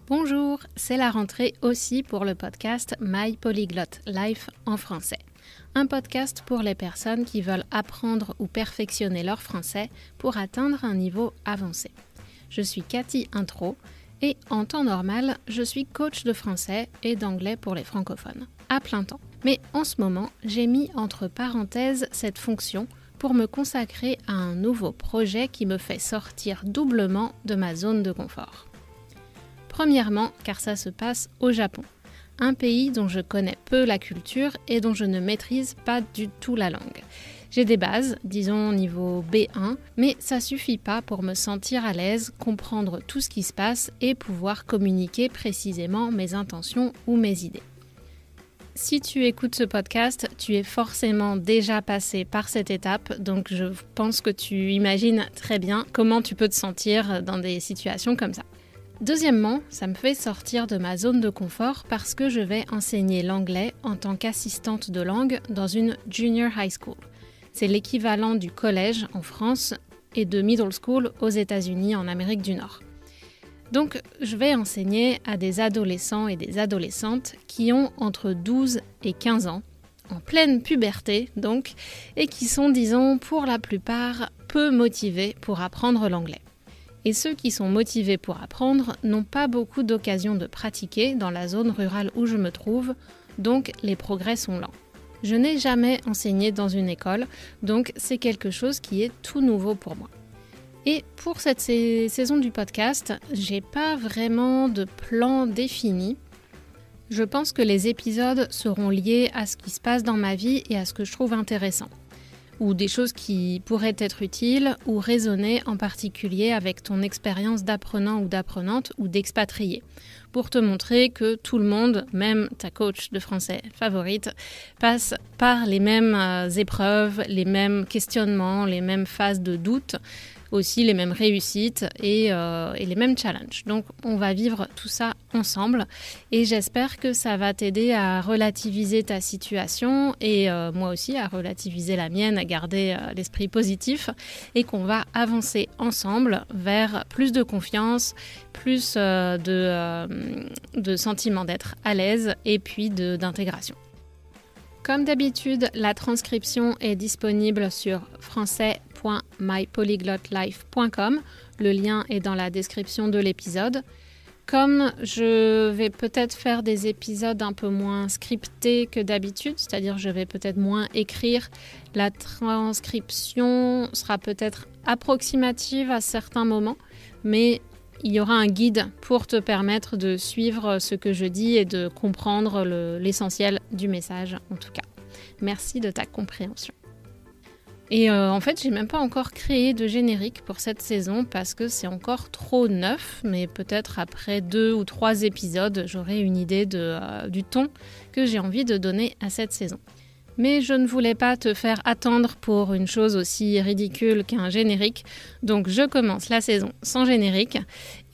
Bonjour, c'est la rentrée aussi pour le podcast My Polyglot Life en français. Un podcast pour les personnes qui veulent apprendre ou perfectionner leur français pour atteindre un niveau avancé. Je suis Cathy Intro et en temps normal, je suis coach de français et d'anglais pour les francophones, à plein temps. Mais en ce moment, j'ai mis entre parenthèses cette fonction pour me consacrer à un nouveau projet qui me fait sortir doublement de ma zone de confort. Premièrement, car ça se passe au Japon, un pays dont je connais peu la culture et dont je ne maîtrise pas du tout la langue. J'ai des bases, disons niveau B1, mais ça suffit pas pour me sentir à l'aise, comprendre tout ce qui se passe et pouvoir communiquer précisément mes intentions ou mes idées. Si tu écoutes ce podcast, tu es forcément déjà passé par cette étape, donc je pense que tu imagines très bien comment tu peux te sentir dans des situations comme ça. Deuxièmement, ça me fait sortir de ma zone de confort parce que je vais enseigner l'anglais en tant qu'assistante de langue dans une junior high school. C'est l'équivalent du collège en France et de middle school aux États-Unis en Amérique du Nord. Donc, je vais enseigner à des adolescents et des adolescentes qui ont entre 12 et 15 ans, en pleine puberté donc, et qui sont, disons, pour la plupart, peu motivés pour apprendre l'anglais. Et ceux qui sont motivés pour apprendre n'ont pas beaucoup d'occasions de pratiquer dans la zone rurale où je me trouve, donc les progrès sont lents. Je n'ai jamais enseigné dans une école, donc c'est quelque chose qui est tout nouveau pour moi. Et pour cette saison du podcast, j'ai pas vraiment de plan défini. Je pense que les épisodes seront liés à ce qui se passe dans ma vie et à ce que je trouve intéressant, ou des choses qui pourraient être utiles ou résonner en particulier avec ton expérience d'apprenant ou d'apprenante ou d'expatrié, pour te montrer que tout le monde, même ta coach de français favorite, passe par les mêmes épreuves, les mêmes questionnements, les mêmes phases de doute, aussi les mêmes réussites et les mêmes challenges. Donc on va vivre tout ça ensemble et j'espère que ça va t'aider à relativiser ta situation et moi aussi à relativiser la mienne, à garder l'esprit positif et qu'on va avancer ensemble vers plus de confiance, plus de sentiment d'être à l'aise et puis d'intégration. Comme d'habitude, la transcription est disponible sur français.mypolyglotlife.com. Le lien est dans la description de l'épisode. Comme je vais peut-être faire des épisodes un peu moins scriptés que d'habitude, c'est-à-dire je vais peut-être moins écrire, la transcription sera peut-être approximative à certains moments, mais il y aura un guide pour te permettre de suivre ce que je dis et de comprendre l'essentiel du message en tout cas. Merci de ta compréhension. Et en fait, j'ai même pas encore créé de générique pour cette saison parce que c'est encore trop neuf, mais peut-être après 2 ou 3 épisodes, j'aurai une idée du ton que j'ai envie de donner à cette saison. Mais je ne voulais pas te faire attendre pour une chose aussi ridicule qu'un générique, donc je commence la saison sans générique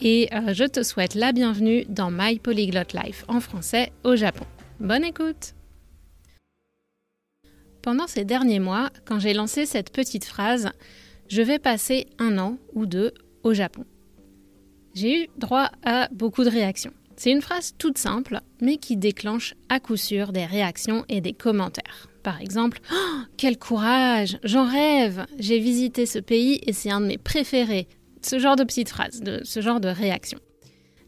et je te souhaite la bienvenue dans My Polyglot Life en français au Japon. Bonne écoute! Pendant ces derniers mois, quand j'ai lancé cette petite phrase « Je vais passer 1 an ou 2 au Japon », j'ai eu droit à beaucoup de réactions. C'est une phrase toute simple, mais qui déclenche à coup sûr des réactions et des commentaires. Par exemple, « Oh, quel courage! J'en rêve! J'ai visité ce pays et c'est un de mes préférés !» Ce genre de petites phrases, ce genre de réactions.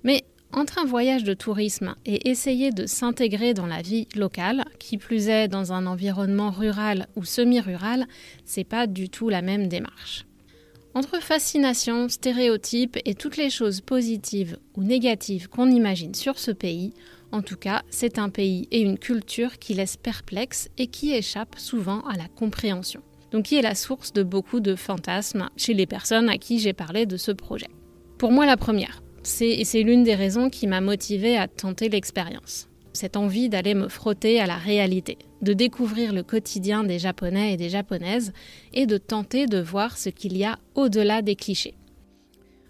Mais entre un voyage de tourisme et essayer de s'intégrer dans la vie locale, qui plus est dans un environnement rural ou semi-rural, c'est pas du tout la même démarche. Entre fascination, stéréotypes et toutes les choses positives ou négatives qu'on imagine sur ce pays, en tout cas, c'est un pays et une culture qui laissent perplexes et qui échappent souvent à la compréhension. Donc qui est la source de beaucoup de fantasmes chez les personnes à qui j'ai parlé de ce projet. Pour moi, la première, c'est l'une des raisons qui m'a motivée à tenter l'expérience. Cette envie d'aller me frotter à la réalité, de découvrir le quotidien des Japonais et des Japonaises et de tenter de voir ce qu'il y a au-delà des clichés.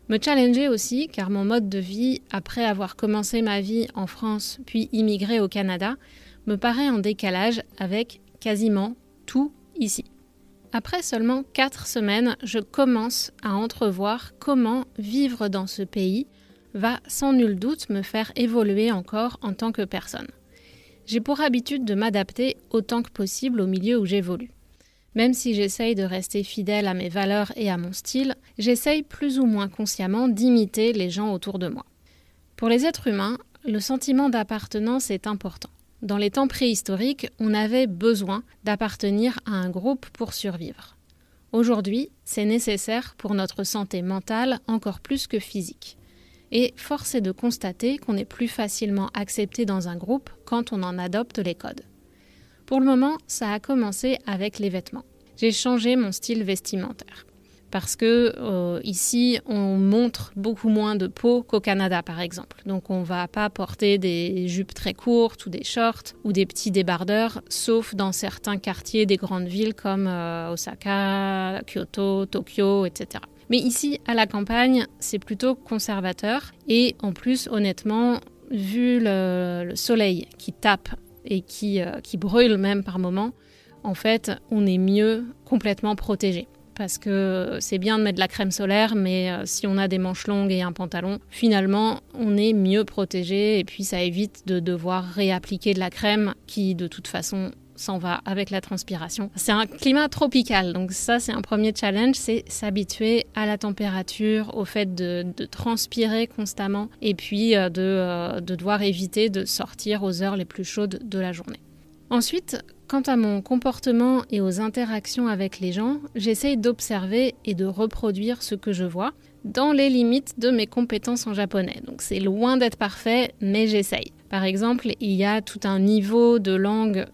Me challenger aussi, car mon mode de vie, après avoir commencé ma vie en France puis immigré au Canada, me paraît en décalage avec quasiment tout ici. Après seulement 4 semaines, je commence à entrevoir comment vivre dans ce pays va sans nul doute me faire évoluer encore en tant que personne. J'ai pour habitude de m'adapter autant que possible au milieu où j'évolue. Même si j'essaye de rester fidèle à mes valeurs et à mon style, j'essaye plus ou moins consciemment d'imiter les gens autour de moi. Pour les êtres humains, le sentiment d'appartenance est important. Dans les temps préhistoriques, on avait besoin d'appartenir à un groupe pour survivre. Aujourd'hui, c'est nécessaire pour notre santé mentale encore plus que physique. Et force est de constater qu'on est plus facilement accepté dans un groupe quand on en adopte les codes. Pour le moment, ça a commencé avec les vêtements. J'ai changé mon style vestimentaire. Parce que ici, on montre beaucoup moins de peau qu'au Canada, par exemple. Donc, on ne va pas porter des jupes très courtes ou des shorts ou des petits débardeurs, sauf dans certains quartiers des grandes villes comme Osaka, Kyoto, Tokyo, etc. Mais ici, à la campagne, c'est plutôt conservateur. Et en plus, honnêtement, vu le soleil qui tape et qui brûle même par moments, en fait, on est mieux complètement protégé. Parce que c'est bien de mettre de la crème solaire, mais si on a des manches longues et un pantalon, finalement, on est mieux protégé et puis ça évite de devoir réappliquer de la crème qui, de toute façon, s'en va avec la transpiration. C'est un climat tropical, donc ça, c'est un premier challenge, c'est s'habituer à la température, au fait de transpirer constamment et puis de devoir éviter de sortir aux heures les plus chaudes de la journée. Ensuite, quant à mon comportement et aux interactions avec les gens, j'essaye d'observer et de reproduire ce que je vois dans les limites de mes compétences en japonais. Donc c'est loin d'être parfait, mais j'essaye. Par exemple, il y a tout un niveau de langue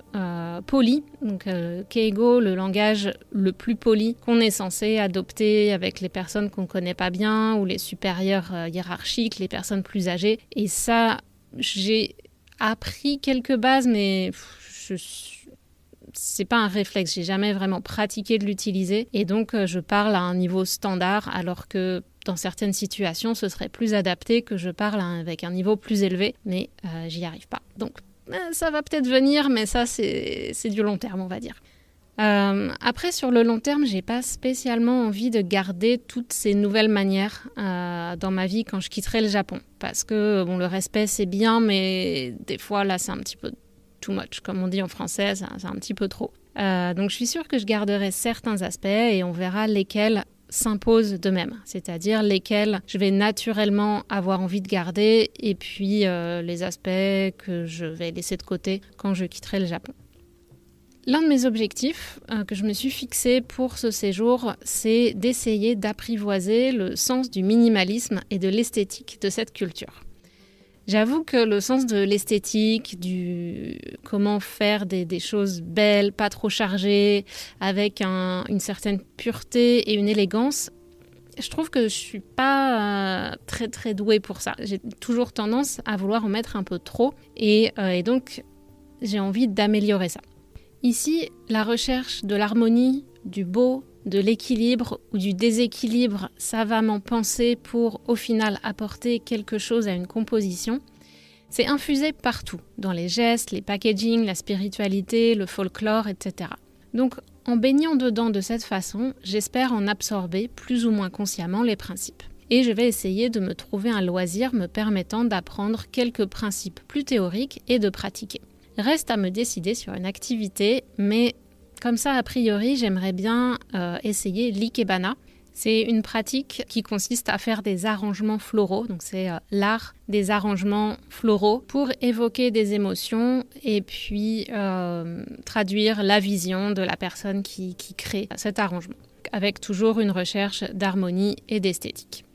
polie, donc keigo, le langage le plus poli qu'on est censé adopter avec les personnes qu'on ne connaît pas bien ou les supérieurs hiérarchiques, les personnes plus âgées. Et ça, j'ai appris quelques bases, mais c'est pas un réflexe, j'ai jamais vraiment pratiqué de l'utiliser et donc je parle à un niveau standard alors que dans certaines situations ce serait plus adapté que je parle avec un niveau plus élevé, mais j'y arrive pas. Donc ça va peut-être venir, mais ça c'est du long terme, on va dire. Après, sur le long terme, j'ai pas spécialement envie de garder toutes ces nouvelles manières dans ma vie quand je quitterai le Japon, parce que bon, le respect c'est bien, mais des fois là c'est un petit peu too much, comme on dit en français, c'est un petit peu trop. Donc je suis sûre que je garderai certains aspects et on verra lesquels s'imposent d'eux-mêmes, c'est-à-dire lesquels je vais naturellement avoir envie de garder et puis les aspects que je vais laisser de côté quand je quitterai le Japon. L'un de mes objectifs que je me suis fixé pour ce séjour, c'est d'essayer d'apprivoiser le sens du minimalisme et de l'esthétique de cette culture. J'avoue que le sens de l'esthétique, du comment faire des choses belles, pas trop chargées, avec une certaine pureté et une élégance, je trouve que je suis pas très très douée pour ça. J'ai toujours tendance à vouloir en mettre un peu trop et donc j'ai envie d'améliorer ça. Ici, la recherche de l'harmonie, du beau, de l'équilibre ou du déséquilibre savamment pensé pour au final apporter quelque chose à une composition, c'est infusé partout, dans les gestes, les packaging, la spiritualité, le folklore, etc. Donc en baignant dedans de cette façon, j'espère en absorber plus ou moins consciemment les principes. Et je vais essayer de me trouver un loisir me permettant d'apprendre quelques principes plus théoriques et de pratiquer. Reste à me décider sur une activité, mais comme ça, a priori, j'aimerais bien essayer l'ikebana. C'est une pratique qui consiste à faire des arrangements floraux, donc c'est l'art des arrangements floraux pour évoquer des émotions et puis traduire la vision de la personne qui crée cet arrangement, avec toujours une recherche d'harmonie et d'esthétique.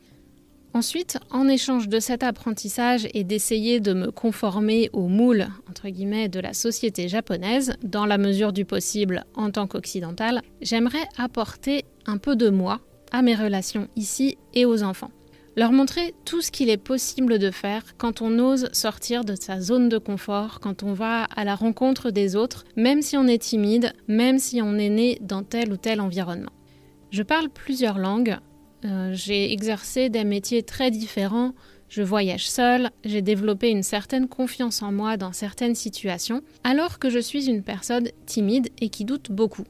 Ensuite, en échange de cet apprentissage et d'essayer de me conformer au moule, entre guillemets, de la société japonaise, dans la mesure du possible en tant qu'occidentale, j'aimerais apporter un peu de moi à mes relations ici et aux enfants. Leur montrer tout ce qu'il est possible de faire quand on ose sortir de sa zone de confort, quand on va à la rencontre des autres, même si on est timide, même si on est né dans tel ou tel environnement. Je parle plusieurs langues. J'ai exercé des métiers très différents, je voyage seule, j'ai développé une certaine confiance en moi dans certaines situations, alors que je suis une personne timide et qui doute beaucoup.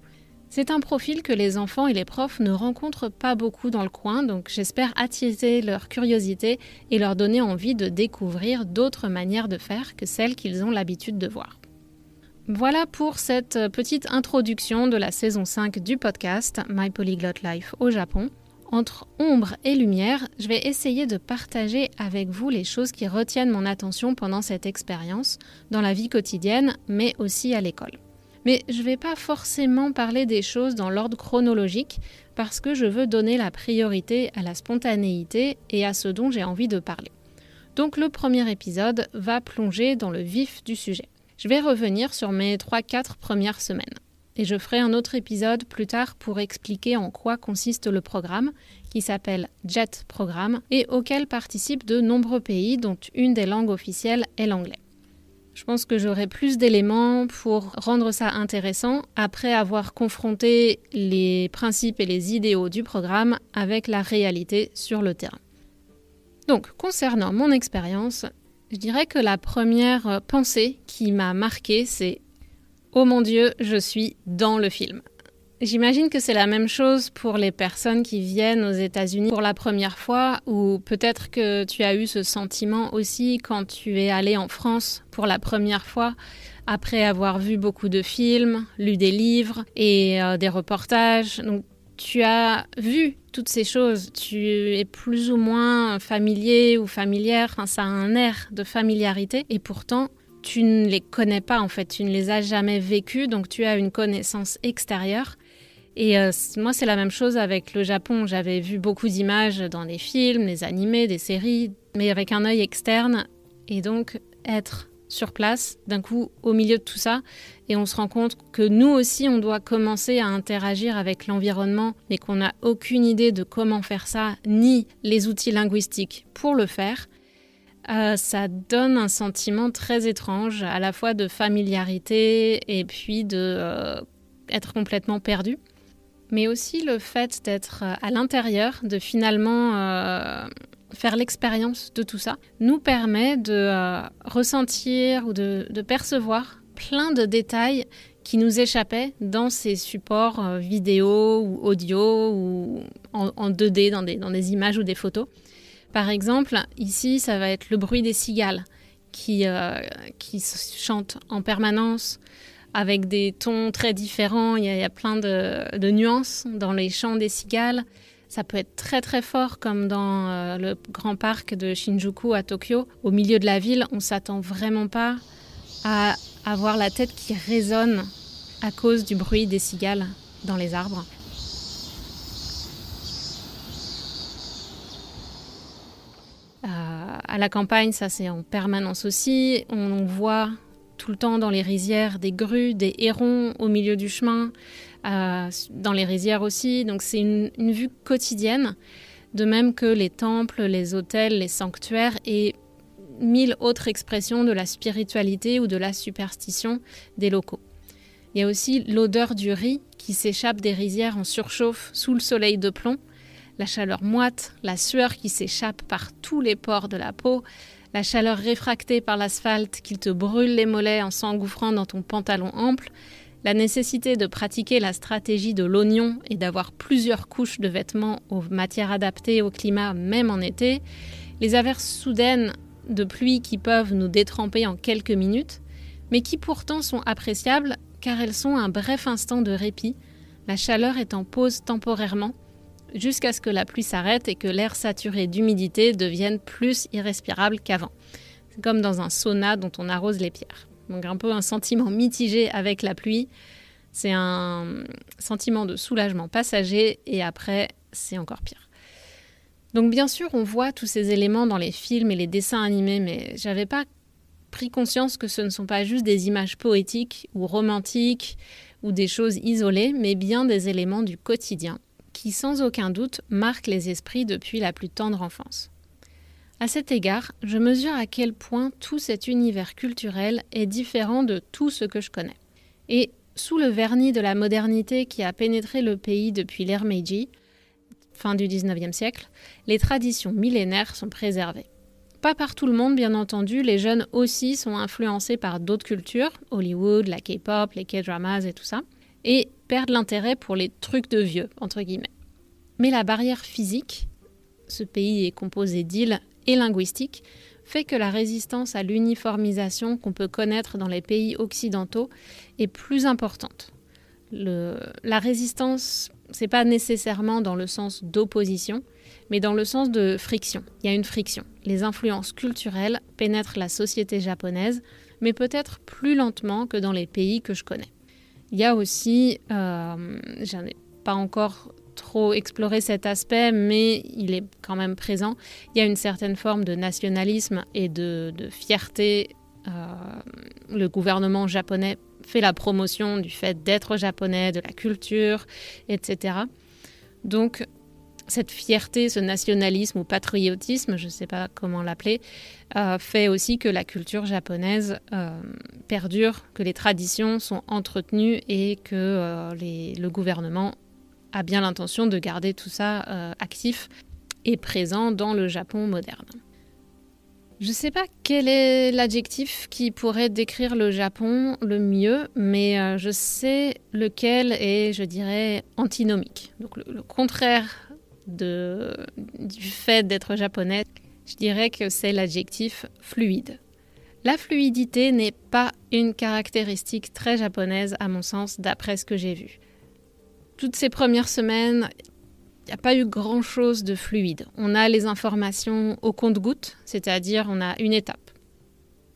C'est un profil que les enfants et les profs ne rencontrent pas beaucoup dans le coin, donc j'espère attiser leur curiosité et leur donner envie de découvrir d'autres manières de faire que celles qu'ils ont l'habitude de voir. Voilà pour cette petite introduction de la saison 5 du podcast My Polyglot Life au Japon. Entre ombre et lumière, je vais essayer de partager avec vous les choses qui retiennent mon attention pendant cette expérience, dans la vie quotidienne, mais aussi à l'école. Mais je ne vais pas forcément parler des choses dans l'ordre chronologique, parce que je veux donner la priorité à la spontanéité et à ce dont j'ai envie de parler. Donc le premier épisode va plonger dans le vif du sujet. Je vais revenir sur mes 3-4 premières semaines. Et je ferai un autre épisode plus tard pour expliquer en quoi consiste le programme, qui s'appelle JET Programme, et auquel participent de nombreux pays, dont une des langues officielles est l'anglais. Je pense que j'aurai plus d'éléments pour rendre ça intéressant après avoir confronté les principes et les idéaux du programme avec la réalité sur le terrain. Donc, concernant mon expérience, je dirais que la première pensée qui m'a marquée, c'est « Oh mon Dieu, je suis dans le film ». J'imagine que c'est la même chose pour les personnes qui viennent aux États-Unis pour la première fois, ou peut-être que tu as eu ce sentiment aussi quand tu es allé en France pour la première fois, après avoir vu beaucoup de films, lu des livres et des reportages. Donc, tu as vu toutes ces choses, tu es plus ou moins familier ou familière, enfin, ça a un air de familiarité et pourtant tu ne les connais pas en fait, tu ne les as jamais vécues, donc tu as une connaissance extérieure. Et moi c'est la même chose avec le Japon, j'avais vu beaucoup d'images dans les films, les animés, des séries, mais avec un œil externe et donc être sur place, d'un coup, au milieu de tout ça. Et on se rend compte que nous aussi, on doit commencer à interagir avec l'environnement, mais qu'on n'a aucune idée de comment faire ça, ni les outils linguistiques pour le faire. Ça donne un sentiment très étrange, à la fois de familiarité et puis d'être complètement perdu. Mais aussi le fait d'être à l'intérieur, de finalement faire l'expérience de tout ça, nous permet de ressentir ou de percevoir plein de détails qui nous échappaient dans ces supports vidéo ou audio ou en 2D, dans des images ou des photos. Par exemple, ici, ça va être le bruit des cigales qui chantent en permanence avec des tons très différents. Il y a plein de nuances dans les chants des cigales. Ça peut être très très fort comme dans le grand parc de Shinjuku à Tokyo. Au milieu de la ville, on ne s'attend vraiment pas à avoir la tête qui résonne à cause du bruit des cigales dans les arbres. À la campagne, ça c'est en permanence aussi. On voit tout le temps dans les rizières des grues, des hérons au milieu du chemin, dans les rizières aussi. Donc c'est une vue quotidienne, de même que les temples, les hôtels, les sanctuaires et 1000 autres expressions de la spiritualité ou de la superstition des locaux. Il y a aussi l'odeur du riz qui s'échappe des rizières en surchauffe sous le soleil de plomb, la chaleur moite, la sueur qui s'échappe par tous les pores de la peau, la chaleur réfractée par l'asphalte qui te brûle les mollets en s'engouffrant dans ton pantalon ample, la nécessité de pratiquer la stratégie de l'oignon et d'avoir plusieurs couches de vêtements aux matières adaptées au climat même en été, les averses soudaines de pluie qui peuvent nous détremper en quelques minutes, mais qui pourtant sont appréciables car elles sont un bref instant de répit, la chaleur est en pause temporairement, jusqu'à ce que la pluie s'arrête et que l'air saturé d'humidité devienne plus irrespirable qu'avant. C'est comme dans un sauna dont on arrose les pierres. Donc un peu un sentiment mitigé avec la pluie. C'est un sentiment de soulagement passager et après, c'est encore pire. Donc bien sûr, on voit tous ces éléments dans les films et les dessins animés, mais j'avais pas pris conscience que ce ne sont pas juste des images poétiques ou romantiques ou des choses isolées, mais bien des éléments du quotidien qui, sans aucun doute, marquent les esprits depuis la plus tendre enfance. À cet égard, je mesure à quel point tout cet univers culturel est différent de tout ce que je connais. Et sous le vernis de la modernité qui a pénétré le pays depuis l'ère Meiji, fin du 19e siècle, les traditions millénaires sont préservées. Pas par tout le monde, bien entendu, les jeunes aussi sont influencés par d'autres cultures, Hollywood, la K-pop, les K-dramas et tout ça. Et perdent l'intérêt pour les trucs de vieux, entre guillemets. Mais la barrière physique, ce pays est composé d'îles et linguistiques, fait que la résistance à l'uniformisation qu'on peut connaître dans les pays occidentaux est plus importante. La résistance, c'est pas nécessairement dans le sens d'opposition, mais dans le sens de friction. Il y a une friction. Les influences culturelles pénètrent la société japonaise, mais peut-être plus lentement que dans les pays que je connais. Il y a aussi, j'en ai pas encore trop exploré cet aspect, mais il est quand même présent. Il y a une certaine forme de nationalisme et de fierté. Le gouvernement japonais fait la promotion du fait d'être japonais, de la culture, etc. Donc, cette fierté, ce nationalisme ou patriotisme, je ne sais pas comment l'appeler, fait aussi que la culture japonaise perdure, que les traditions sont entretenues et que le gouvernement a bien l'intention de garder tout ça actif et présent dans le Japon moderne. Je ne sais pas quel est l'adjectif qui pourrait décrire le Japon le mieux, mais je sais lequel est, je dirais, antinomique. Donc le contraire du fait d'être japonais, je dirais que c'est l'adjectif fluide. La fluidité n'est pas une caractéristique très japonaise, à mon sens, d'après ce que j'ai vu. Toutes ces premières semaines, il n'y a pas eu grand-chose de fluide. On a les informations au compte-gouttes, c'est-à-dire on a une étape,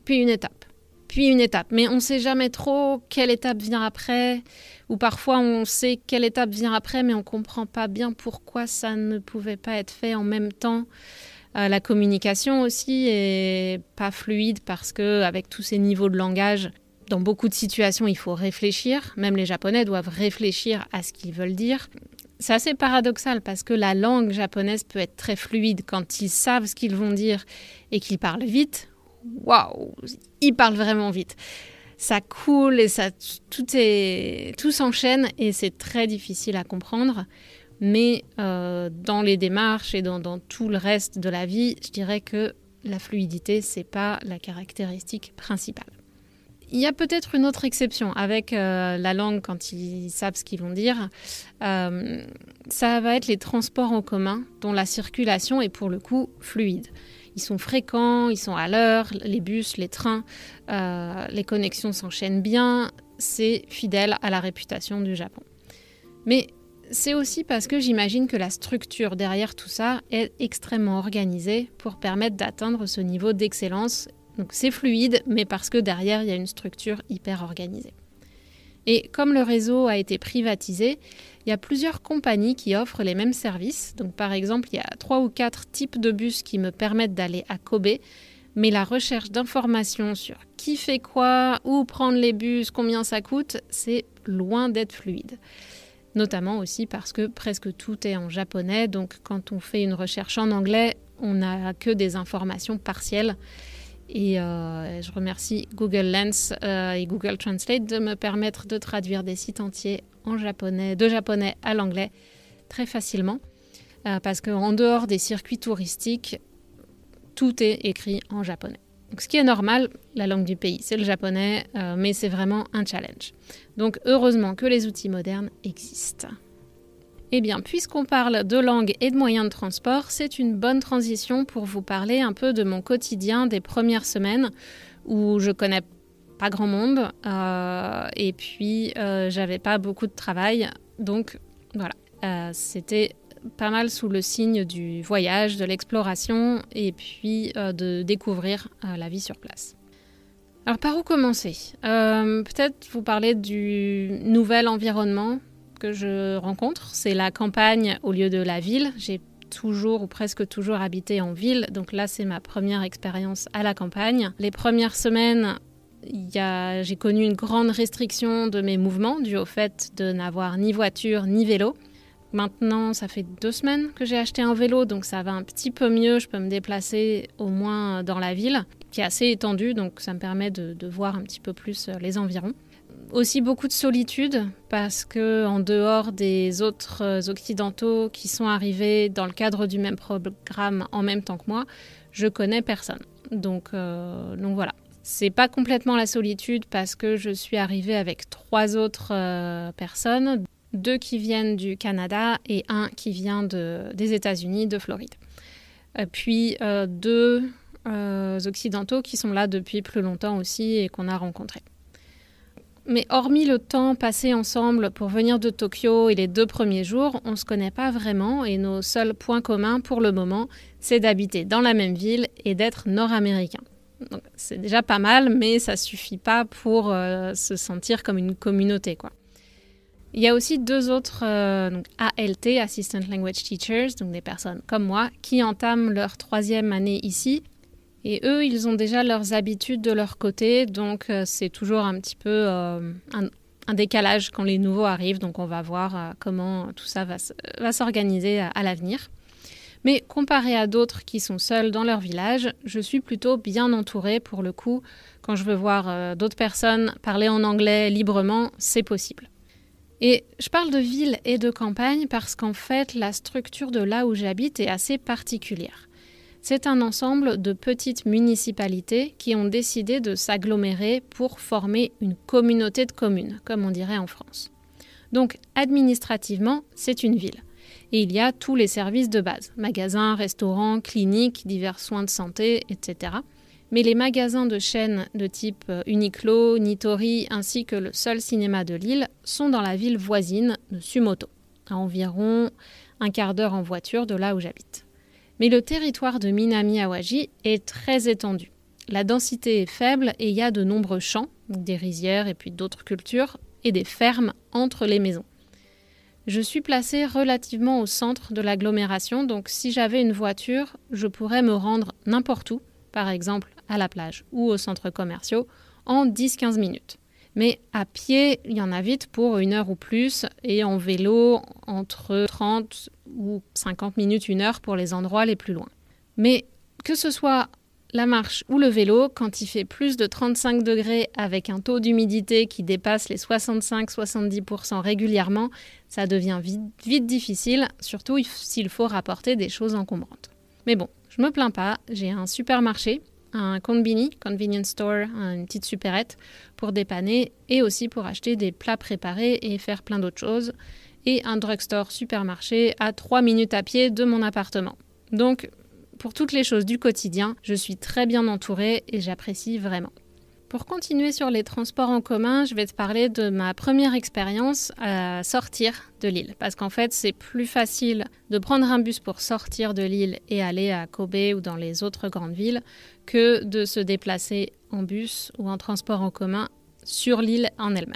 puis une étape, puis une étape. Mais on ne sait jamais trop quelle étape vient après, ou parfois on sait quelle étape vient après, mais on ne comprend pas bien pourquoi ça ne pouvait pas être fait en même temps. La communication aussi est pas fluide parce qu'avec tous ces niveaux de langage, dans beaucoup de situations, il faut réfléchir. Même les Japonais doivent réfléchir à ce qu'ils veulent dire. C'est assez paradoxal parce que la langue japonaise peut être très fluide quand ils savent ce qu'ils vont dire et qu'ils parlent vite. Waouh, ils parlent vraiment vite. Ça coule et tout s'enchaîne et c'est très difficile à comprendre. Mais dans les démarches et dans tout le reste de la vie, je dirais que la fluidité, c'est pas la caractéristique principale. Il y a peut-être une autre exception avec la langue quand ils savent ce qu'ils vont dire. Ça va être les transports en commun dont la circulation est pour le coup fluide. Ils sont fréquents, ils sont à l'heure, les bus, les trains, les connexions s'enchaînent bien. C'est fidèle à la réputation du Japon. Mais c'est aussi parce que j'imagine que la structure derrière tout ça est extrêmement organisée pour permettre d'atteindre ce niveau d'excellence. Donc c'est fluide, mais parce que derrière, il y a une structure hyper organisée. Et comme le réseau a été privatisé, il y a plusieurs compagnies qui offrent les mêmes services. Donc par exemple, il y a 3 ou 4 types de bus qui me permettent d'aller à Kobe, mais la recherche d'informations sur qui fait quoi, où prendre les bus, combien ça coûte, c'est loin d'être fluide. Notamment aussi parce que presque tout est en japonais, donc quand on fait une recherche en anglais, on n'a que des informations partielles. Et je remercie Google Lens et Google Translate de me permettre de traduire des sites entiers en japonais, de japonais à l'anglais très facilement. Parce qu'en dehors des circuits touristiques, tout est écrit en japonais. Donc, ce qui est normal, la langue du pays, c'est le japonais, mais c'est vraiment un challenge. Donc heureusement que les outils modernes existent. Eh bien, puisqu'on parle de langue et de moyens de transport, c'est une bonne transition pour vous parler un peu de mon quotidien des premières semaines où je connais pas grand monde et puis j'avais pas beaucoup de travail. Donc voilà, c'était pas mal sous le signe du voyage, de l'exploration et puis de découvrir la vie sur place. Alors par où commencer ? Peut-être vous parler du nouvel environnement que je rencontre, c'est la campagne au lieu de la ville. J'ai toujours ou presque toujours habité en ville, donc là c'est ma première expérience à la campagne. Les premières semaines, j'ai connu une grande restriction de mes mouvements due au fait de n'avoir ni voiture ni vélo. Maintenant, ça fait 2 semaines que j'ai acheté un vélo, donc ça va un petit peu mieux. Je peux me déplacer au moins dans la ville, qui est assez étendue, donc ça me permet de voir un petit peu plus les environs. Aussi beaucoup de solitude, parce qu'en dehors des autres occidentaux qui sont arrivés dans le cadre du même programme en même temps que moi, je connais personne. Donc voilà, C'est pas complètement la solitude parce que je suis arrivée avec 3 autres personnes, 2 qui viennent du Canada et 1 qui vient des États-Unis, de Floride. Puis 2 occidentaux qui sont là depuis plus longtemps aussi et qu'on a rencontrés. Mais hormis le temps passé ensemble pour venir de Tokyo et les 2 premiers jours, on ne se connaît pas vraiment et nos seuls points communs pour le moment, c'est d'habiter dans la même ville et d'être nord-américain. Donc, c'est déjà pas mal, mais ça ne suffit pas pour se sentir comme une communauté, quoi. Il y a aussi 2 autres ALT, Assistant Language Teachers, donc des personnes comme moi, qui entament leur 3e année ici. Et eux, ils ont déjà leurs habitudes de leur côté, donc c'est toujours un petit peu un décalage quand les nouveaux arrivent. Donc on va voir comment tout ça va s'organiser à l'avenir. Mais comparé à d'autres qui sont seuls dans leur village, je suis plutôt bien entourée pour le coup. Quand je veux voir d'autres personnes parler en anglais librement, c'est possible. Et je parle de ville et de campagne parce qu'en fait, la structure de là où j'habite est assez particulière. C'est un ensemble de petites municipalités qui ont décidé de s'agglomérer pour former une communauté de communes, comme on dirait en France. Donc, administrativement, c'est une ville. Et il y a tous les services de base, magasins, restaurants, cliniques, divers soins de santé, etc. Mais les magasins de chaînes de type Uniqlo, Nitori, ainsi que le seul cinéma de l'île sont dans la ville voisine de Sumoto, à environ un quart d'heure en voiture de là où j'habite. Mais le territoire de Minami-Awaji est très étendu. La densité est faible et il y a de nombreux champs, des rizières et puis d'autres cultures, et des fermes entre les maisons. Je suis placée relativement au centre de l'agglomération, donc si j'avais une voiture, je pourrais me rendre n'importe où, par exemple à la plage ou aux centres commerciaux, en 10-15 minutes. Mais à pied, il y en a vite pour 1 heure ou plus, et en vélo, entre 30 ou 50 minutes, 1 heure pour les endroits les plus loin. Mais que ce soit la marche ou le vélo, quand il fait plus de 35 degrés avec un taux d'humidité qui dépasse les 65-70% régulièrement, ça devient vite difficile, surtout s'il faut rapporter des choses encombrantes. Mais bon, je me plains pas, j'ai un supermarché, un konbini, convenience store, une petite supérette pour dépanner et aussi pour acheter des plats préparés et faire plein d'autres choses, et un drugstore supermarché à 3 minutes à pied de mon appartement. Donc, pour toutes les choses du quotidien, je suis très bien entourée et j'apprécie vraiment. Pour continuer sur les transports en commun, je vais te parler de ma première expérience à sortir de l'île. Parce qu'en fait, c'est plus facile de prendre un bus pour sortir de l'île et aller à Kobe ou dans les autres grandes villes que de se déplacer en bus ou en transport en commun sur l'île en elle-même.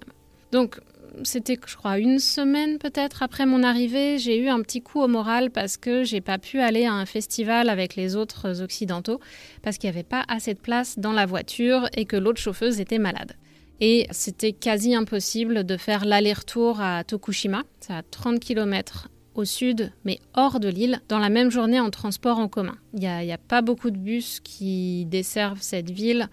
Donc, c'était, je crois, 1 semaine peut-être après mon arrivée, j'ai eu un petit coup au moral parce que j'ai pas pu aller à un festival avec les autres occidentaux parce qu'il n'y avait pas assez de place dans la voiture et que l'autre chauffeuse était malade. Et c'était quasi impossible de faire l'aller-retour à Tokushima, c'est à 30 km au sud, mais hors de l'île, dans la même journée en transport en commun. Il n'y a pas beaucoup de bus qui desservent cette ville.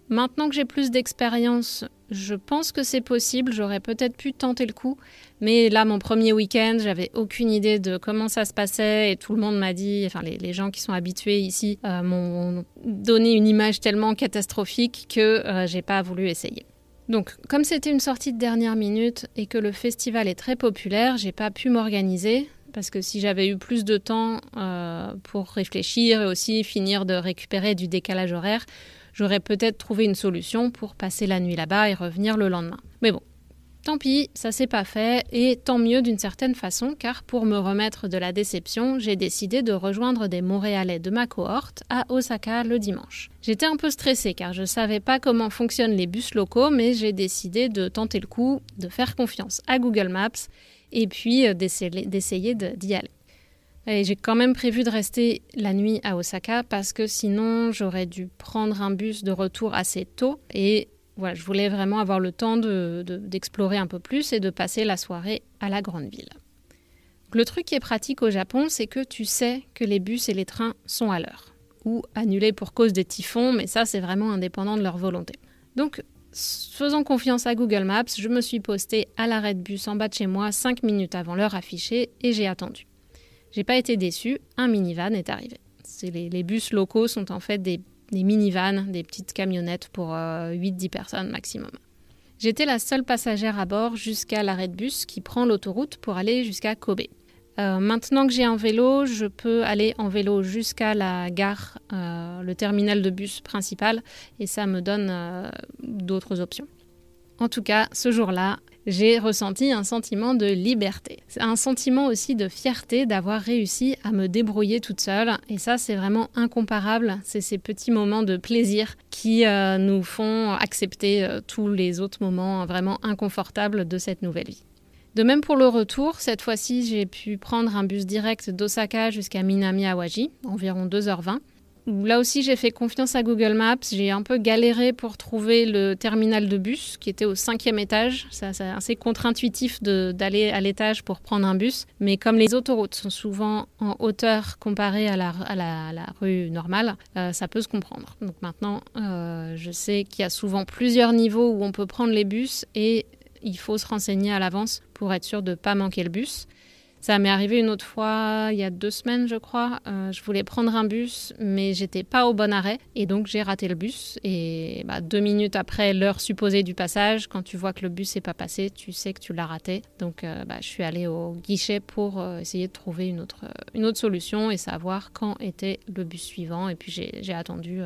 Maintenant que j'ai plus d'expérience, je pense que c'est possible, j'aurais peut-être pu tenter le coup, mais là, mon premier week-end, j'avais aucune idée de comment ça se passait et tout le monde m'a dit, enfin les gens qui sont habitués ici m'ont donné une image tellement catastrophique que j'ai pas voulu essayer. Donc, comme c'était une sortie de dernière minute et que le festival est très populaire, j'ai pas pu m'organiser parce que si j'avais eu plus de temps pour réfléchir et aussi finir de récupérer du décalage horaire, j'aurais peut-être trouvé une solution pour passer la nuit là-bas et revenir le lendemain. Mais bon, tant pis, ça s'est pas fait et tant mieux d'une certaine façon car pour me remettre de la déception, j'ai décidé de rejoindre des Montréalais de ma cohorte à Osaka le dimanche. J'étais un peu stressée car je savais pas comment fonctionnent les bus locaux mais j'ai décidé de tenter le coup, de faire confiance à Google Maps et puis d'essayer d'y aller. Et j'ai quand même prévu de rester la nuit à Osaka parce que sinon j'aurais dû prendre un bus de retour assez tôt et voilà, je voulais vraiment avoir le temps d'explorer un peu plus et de passer la soirée à la grande ville. Le truc qui est pratique au Japon, c'est que tu sais que les bus et les trains sont à l'heure ou annulés pour cause des typhons, mais ça c'est vraiment indépendant de leur volonté. Donc faisant confiance à Google Maps, je me suis postée à l'arrêt de bus en bas de chez moi 5 minutes avant l'heure affichée et j'ai attendu. J'ai pas été déçue, un minivan est arrivé. Les bus locaux sont en fait des minivans, des petites camionnettes pour 8-10 personnes maximum. J'étais la seule passagère à bord jusqu'à l'arrêt de bus qui prend l'autoroute pour aller jusqu'à Kobe. Maintenant que j'ai un vélo, je peux aller en vélo jusqu'à la gare, le terminal de bus principal, et ça me donne d'autres options. En tout cas, ce jour-là, j'ai ressenti un sentiment de liberté. C'est un sentiment aussi de fierté d'avoir réussi à me débrouiller toute seule. Et ça, c'est vraiment incomparable. C'est ces petits moments de plaisir qui nous font accepter tous les autres moments vraiment inconfortables de cette nouvelle vie. De même pour le retour, cette fois-ci, j'ai pu prendre un bus direct d'Osaka jusqu'à Minami-Awaji, environ 2h20. Là aussi, j'ai fait confiance à Google Maps. J'ai un peu galéré pour trouver le terminal de bus qui était au 5e étage. C'est assez contre-intuitif d'aller à l'étage pour prendre un bus. Mais comme les autoroutes sont souvent en hauteur comparées à la rue normale, ça peut se comprendre. Donc maintenant, je sais qu'il y a souvent plusieurs niveaux où on peut prendre les bus et il faut se renseigner à l'avance pour être sûr de ne pas manquer le bus. Ça m'est arrivé une autre fois, il y a 2 semaines, je crois. Je voulais prendre un bus, mais j'étais pas au bon arrêt. Et donc, j'ai raté le bus. Et 2 minutes après l'heure supposée du passage, quand tu vois que le bus n'est pas passé, tu sais que tu l'as raté. Donc, je suis allée au guichet pour essayer de trouver une autre solution et savoir quand était le bus suivant. Et puis, j'ai attendu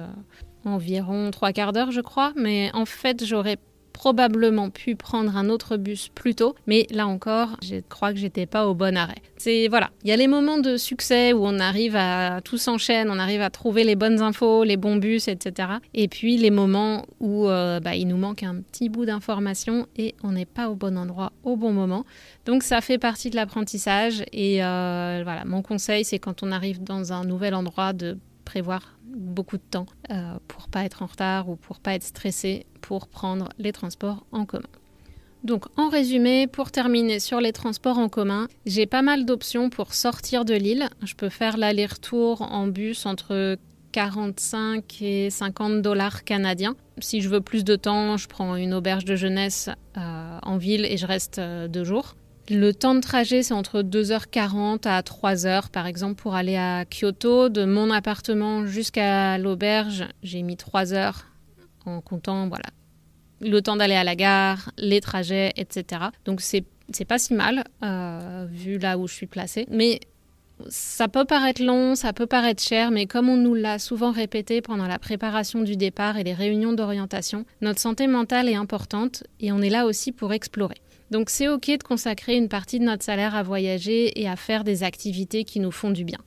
environ 3/4 d'heure, je crois. Mais en fait, j'aurais probablement pu prendre un autre bus plus tôt, mais là encore, je crois que j'étais pas au bon arrêt. Il y a les moments de succès où on arrive à tout s'enchaîne, on arrive à trouver les bonnes infos, les bons bus, etc. Et puis les moments où il nous manque un petit bout d'information et on n'est pas au bon endroit au bon moment. Donc ça fait partie de l'apprentissage et mon conseil, c'est quand on arrive dans un nouvel endroit de prévoir beaucoup de temps pour pas être en retard ou pour pas être stressé pour prendre les transports en commun. Donc en résumé, pour terminer sur les transports en commun, j'ai pas mal d'options pour sortir de l'île. Je peux faire l'aller-retour en bus entre 45 et 50 $ canadiens. Si je veux plus de temps, je prends une auberge de jeunesse en ville et je reste 2 jours. Le temps de trajet, c'est entre 2h40 à 3h, par exemple, pour aller à Kyoto. De mon appartement jusqu'à l'auberge, j'ai mis 3 heures en comptant le temps d'aller à la gare, les trajets, etc. Donc, c'est pas si mal, vu là où je suis placée. Mais ça peut paraître long, ça peut paraître cher, mais comme on nous l'a souvent répété pendant la préparation du départ et les réunions d'orientation, notre santé mentale est importante et on est là aussi pour explorer. Donc c'est ok de consacrer une partie de notre salaire à voyager et à faire des activités qui nous font du bien.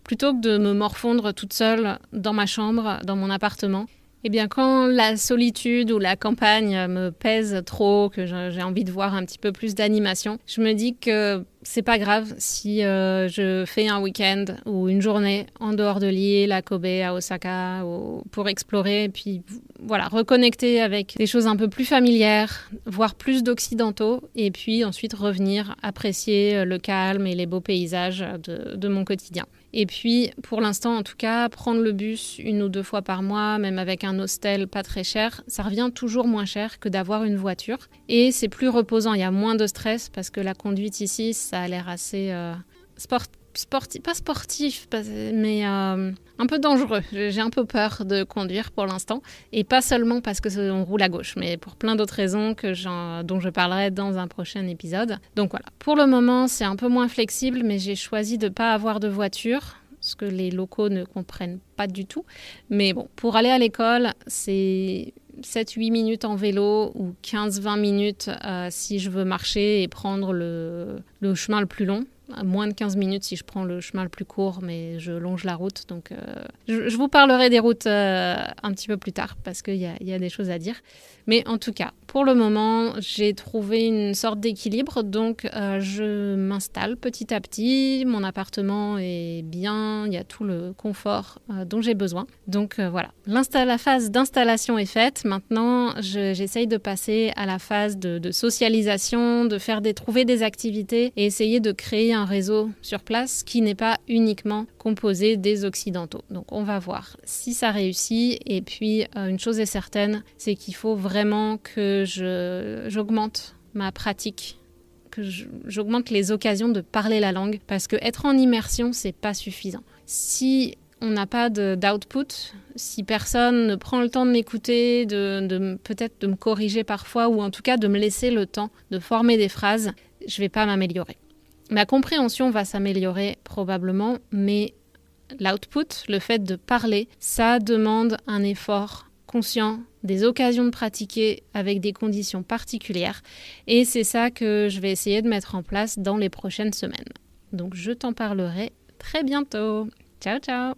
Plutôt que de me morfondre toute seule dans ma chambre, dans mon appartement, quand la solitude ou la campagne me pèse trop, que j'ai envie de voir un petit peu plus d'animation, je me dis que c'est pas grave si je fais un week-end ou une journée en dehors de l'île, à Kobe, à Osaka, pour explorer et puis reconnecter avec des choses un peu plus familières, voir plus d'occidentaux et puis ensuite revenir apprécier le calme et les beaux paysages de mon quotidien. Et puis, pour l'instant, en tout cas, prendre le bus 1 ou 2 fois par mois, même avec un hostel pas très cher, ça revient toujours moins cher que d'avoir une voiture. Et c'est plus reposant, il y a moins de stress parce que la conduite ici, ça a l'air assez pas sportif, mais un peu dangereux. J'ai un peu peur de conduire pour l'instant. Et pas seulement parce qu'on roule à gauche, mais pour plein d'autres raisons dont je parlerai dans un prochain épisode. Donc voilà, pour le moment, c'est un peu moins flexible, mais j'ai choisi de ne pas avoir de voiture, ce que les locaux ne comprennent pas du tout. Mais bon, pour aller à l'école, c'est 7-8 minutes en vélo ou 15-20 minutes si je veux marcher et prendre le chemin le plus long. Moins de 15 minutes si je prends le chemin le plus court, mais je longe la route. Donc, je vous parlerai des routes un petit peu plus tard parce qu'il y a des choses à dire. Mais en tout cas, pour le moment, j'ai trouvé une sorte d'équilibre. Donc, je m'installe petit à petit. Mon appartement est bien. Il y a tout le confort dont j'ai besoin. Donc, voilà. La phase d'installation est faite. Maintenant, j'essaye de passer à la phase de socialisation, de trouver des activités et essayer de créer un réseau sur place qui n'est pas uniquement composé des Occidentaux. Donc, on va voir si ça réussit. Et puis, une chose est certaine, c'est qu'il faut vraiment que j'augmente ma pratique, que j'augmente les occasions de parler la langue, parce que être en immersion, c'est pas suffisant. Si on n'a pas d'output, si personne ne prend le temps de m'écouter, peut-être de me corriger parfois, ou en tout cas de me laisser le temps de former des phrases, je ne vais pas m'améliorer. Ma compréhension va s'améliorer probablement, mais l'output, le fait de parler, ça demande un effort conscient, des occasions de pratiquer avec des conditions particulières. Et c'est ça que je vais essayer de mettre en place dans les prochaines semaines. Donc je t'en parlerai très bientôt. Ciao, ciao!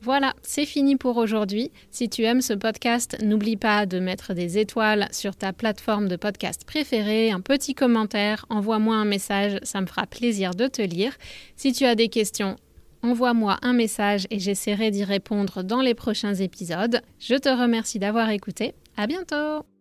Voilà, c'est fini pour aujourd'hui. Si tu aimes ce podcast, n'oublie pas de mettre des étoiles sur ta plateforme de podcast préférée, un petit commentaire, envoie-moi un message, ça me fera plaisir de te lire. Si tu as des questions, envoie-moi un message et j'essaierai d'y répondre dans les prochains épisodes. Je te remercie d'avoir écouté. À bientôt!